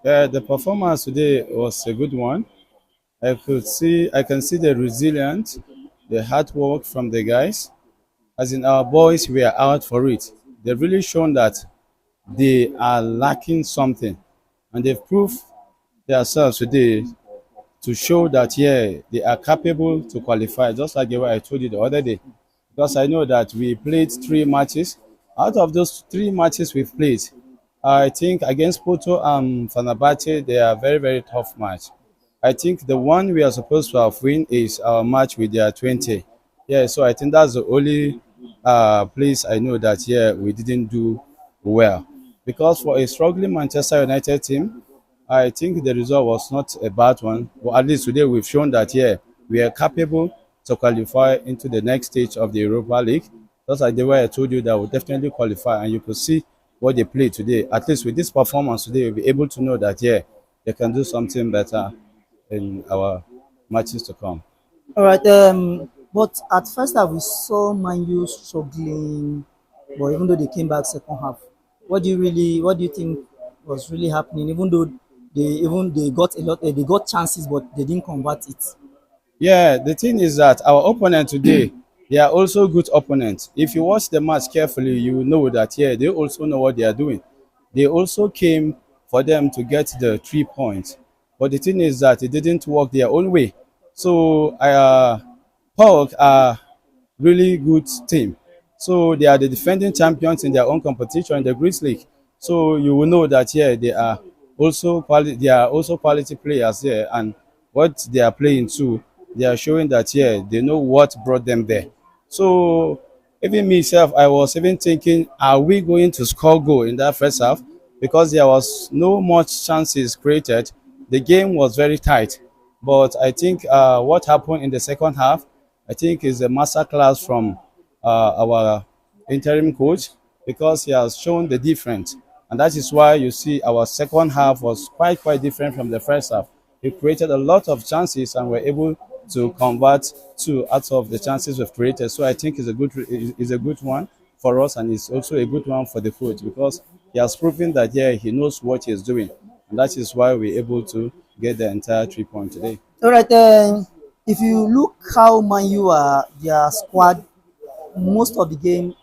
Yeah, the performance today was a good one. I can see the resilience, the hard work from the guys. As in our boys, we are out for it. They've really shown that they are lacking something, and they've proved themselves today to show that yeah, they are capable to qualify. Just like the way I told you the other day, because I know that we played 3 matches. Out of those 3 matches we've played, I think against Porto and Fenerbahce, they are very, very tough match. I think the one we are supposed to have win is our match with their 20. Yeah, so I think that's the only place I know that yeah we didn't do well. Because for a struggling Manchester United team, I think the result was not a bad one. But at least today we've shown that yeah we are capable to qualify into the next stage of the Europa League. Just like the way I told you that will definitely qualify, and you could see what they played today. At least with this performance today, you'll be able to know that yeah they can do something better in our matches to come. All right. But at first half we saw Man U struggling, but even though they came back second half, what do you think was really happening? Even though they got a lot, they got chances, but they didn't convert it. Yeah, the thing is that our opponent today, they are also good opponents. If you watch the match carefully, you will know that yeah, they also know what they are doing. They also came for them to get the 3 points, but the thing is that it didn't work their own way. So Paok are really good team. So they are the defending champions in their own competition in the Greece League. So you will know that yeah, they are also quality players there, and what they are playing too, they are showing that yeah, they know what brought them there. So even myself, I was even thinking, are we going to score goal in that first half? Because there was no much chances created. The game was very tight. But I think what happened in the second half, I think is a masterclass from our interim coach, because he has shown the difference. And that is why you see our second half was quite different from the first half. He created a lot of chances and were able to convert 2 out of the chances we've created. So I think it's a good one for us, and it's also a good one for the coach, because he has proven that yeah he knows what he is doing, and that is why we're able to get the entire 3 points today. All right. If you look how Man U are their squad, most of the game,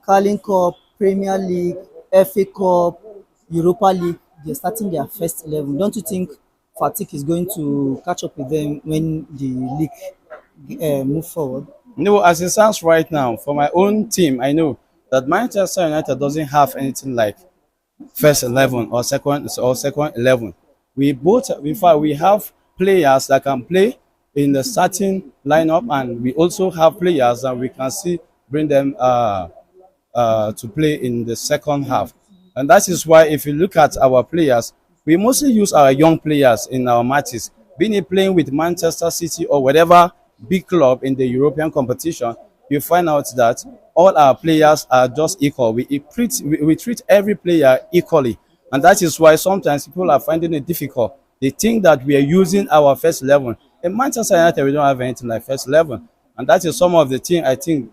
Carling Cup, Premier League, FA Cup, Europa League, they're starting their first 11. Don't you think fatigue is going to catch up with them when the league move forward? No, as it stands right now, for my own team, I know that Manchester United doesn't have anything like first 11 or second 11. We both, in fact, we have players that can play in the starting lineup, and we also have players that we can see bring them to play in the second half. And that is why, if you look at our players, we mostly use our young players in our matches. Being it playing with Manchester City or whatever big club in the European competition, you find out that all our players are just equal. We treat every player equally. And that is why sometimes people are finding it difficult. They think that we are using our first 11. In Manchester United, we don't have anything like first 11. And that is some of the thing I think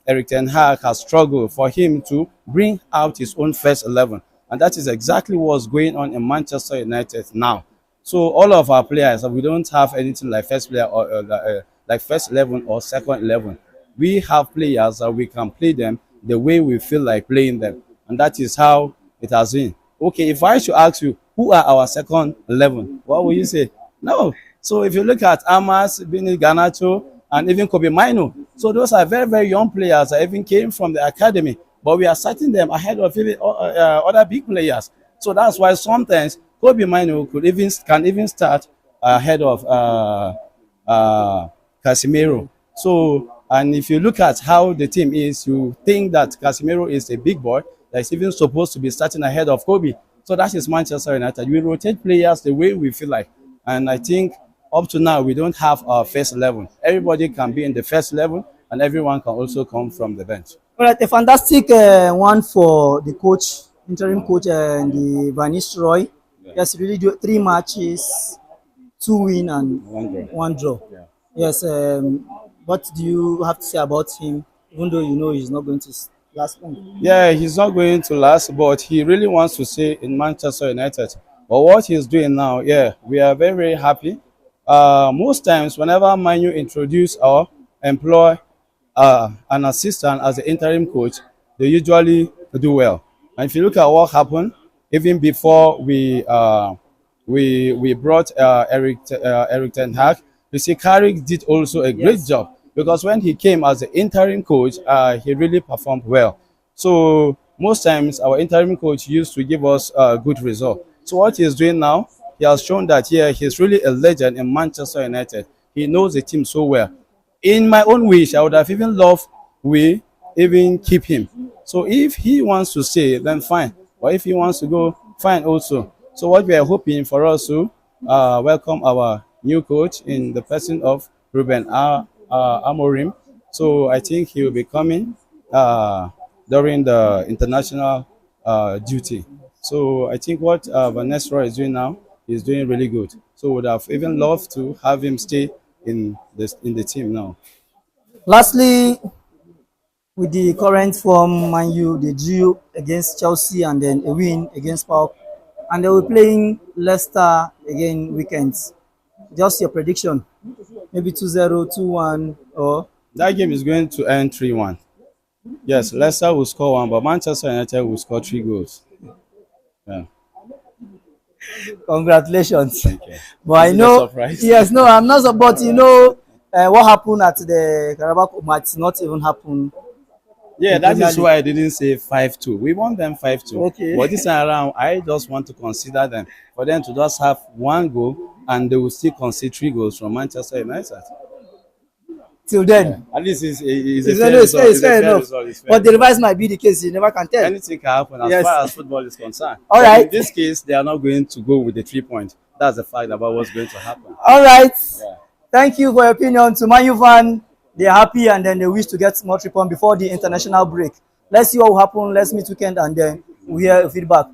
Eric Ten Hag has struggled for him to bring out his own first 11. And that is exactly what's going on in Manchester United now. So all of our players, we don't have anything like first player or like first 11 or second 11. We have players that we can play them the way we feel like playing them, and that is how it has been. Okay, if I should ask you who are our second 11, what will you say? No. So if you look at Amas, Bini Ganacho, and even Kobe Mino, so those are very, very young players that even came from the academy, but we are setting them ahead of even other big players. So that's why sometimes Kobe Mino can even start ahead of Casemiro. So, and if you look at how the team is, you think that Casemiro is a big boy that is even supposed to be starting ahead of Kobe. So that is Manchester United. We rotate players the way we feel like. And I think up to now, we don't have our first 11. Everybody can be in the first 11, and everyone can also come from the bench. All right, a fantastic one for the coach, interim coach, and the Van Nistelrooy. Yes, really do 3 matches, 2 win and One draw. 1 draw. Yeah. Yes. What do you have to say about him? Even though you know he's not going to last long. Yeah, he's not going to last, but he really wants to stay in Manchester United. But what he's doing now, yeah, we are very, very happy. Most times, whenever Manu introduce or employ an assistant as an interim coach, they usually do well. And if you look at what happened, even before we brought Eric Ten Hag, you see, Carrick did also a great Yes. job because when he came as the interim coach, he really performed well. So most times our interim coach used to give us a good result. So what he's doing now, he has shown that yeah, he's really a legend in Manchester United. He knows the team so well. In my own wish, I would have even loved we even keep him. So if he wants to stay, then fine. Or if he wants to go, fine also. So what we are hoping for us to welcome our new coach in the person of Ruben Amorim. So I think he will be coming during the international duty. So I think what Van Nistelrooy is doing now is doing really good. So would have even loved to have him stay in the team now. Lastly, with the current form, Man U, they drew against Chelsea and then a win against Paok. And they were playing Leicester again weekends. Just your prediction. Maybe 2-0, 2-1, or That game is going to end 3-1. Yes, Leicester will score one, but Manchester United will score 3 goals. Yeah, congratulations. thank you. But I Is it a know, surprise? yes, no, I'm not, but you know, what happened at the Carabao Cup might not even happen Yeah, in that Premier is League. why I didn't say 5-2. We want them 5-2. Okay. But this time around, I just want to consider them for them to just have 1 goal and they will still concede 3 goals from Manchester United. Till Yeah, then, at least it's a it's, fair result. it's It's a fair fair enough. result. It's fair But the result. reverse might be the case. You never can tell. Anything can happen as Yes. far as football is concerned. All But in right. this case, they are not going to go with the 3 points. That's the fact about what's going to happen. All right. Yeah. Thank you for your opinion. To Man U fan, they're happy and then they wish to get more 3 points before the international break. Let's see what will happen. Let's meet weekend and then we hear feedback.